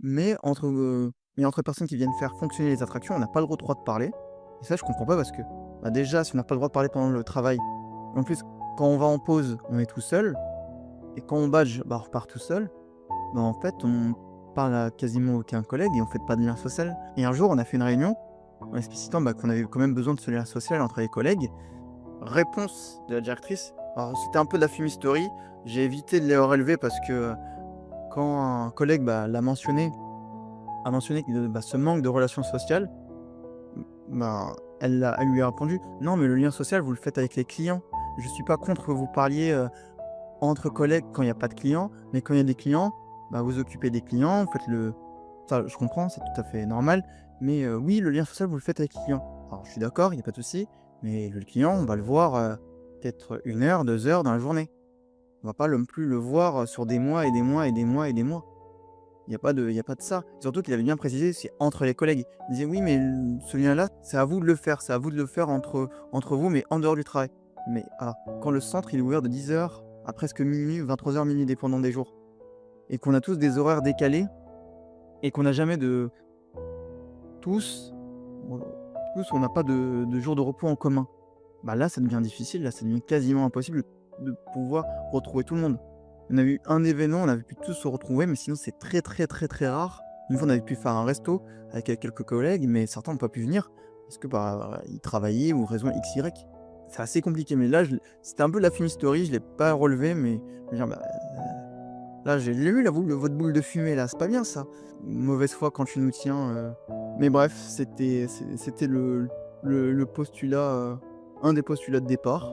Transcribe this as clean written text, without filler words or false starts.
mais entre personnes qui viennent faire fonctionner les attractions, on n'a pas le droit de parler et ça, je comprends pas parce que, bah, déjà, si on n'a pas le droit de parler pendant le travail, en plus, quand on va en pause, on est tout seul et quand on badge, bah, on repart tout seul. Bah, en fait, on parle à quasiment aucun collègue et on fait pas de lien social et un jour, on a fait une réunion en explicitant, bah, qu'on avait quand même besoin de ce lien social entre les collègues. Réponse de la directrice, alors c'était un peu de la fumisterie, j'ai évité de les relever parce que, quand un collègue, bah, a mentionné que, bah, ce manque de relations sociales, bah, elle lui a répondu: «Non, mais le lien social, vous le faites avec les clients. Je suis pas contre que vous parliez, entre collègues quand il y a pas de clients, mais quand il y a des clients, bah, vous occupez des clients, vous faites le». Ça, je comprends, c'est tout à fait normal, mais oui, le lien social, vous le faites avec les clients. Alors je suis d'accord, il y a pas de souci, mais le client, on va le voir, peut-être 1 heure, 2 heures dans la journée. On va pas non plus le voir, sur des mois et des mois et des mois et des mois. Il y a pas de ça. Surtout qu'il avait bien précisé, c'est entre les collègues. Il disait: «Oui, mais ce lien-là, c'est à vous de le faire, c'est à vous de le faire entre vous, mais en dehors du travail». Mais quand le centre, il est ouvert de 10 heures à presque minuit, 23 heures minuit, dépendant des jours et qu'on a tous des horaires décalés et qu'on n'a jamais de tous, on on n'a pas de jours de repos en commun. Bah, là, ça devient difficile, là, ça devient quasiment impossible de pouvoir retrouver tout le monde. On a eu un événement, on avait pu tous se retrouver, mais sinon c'est très, très, très, très rare. Une fois, on avait pu faire un resto avec, quelques collègues, mais certains n'ont pas pu venir parce que, bah, ils travaillaient ou raison X, Y. C'est assez compliqué, mais là, c'était un peu la fumisterie, je l'ai pas relevé, mais je veux dire, bah, là, j'ai lu la votre boule de fumée là, c'est pas bien ça. Mauvaise foi quand tu nous tiens, mais bref, c'était le postulat, un des postulats de départ.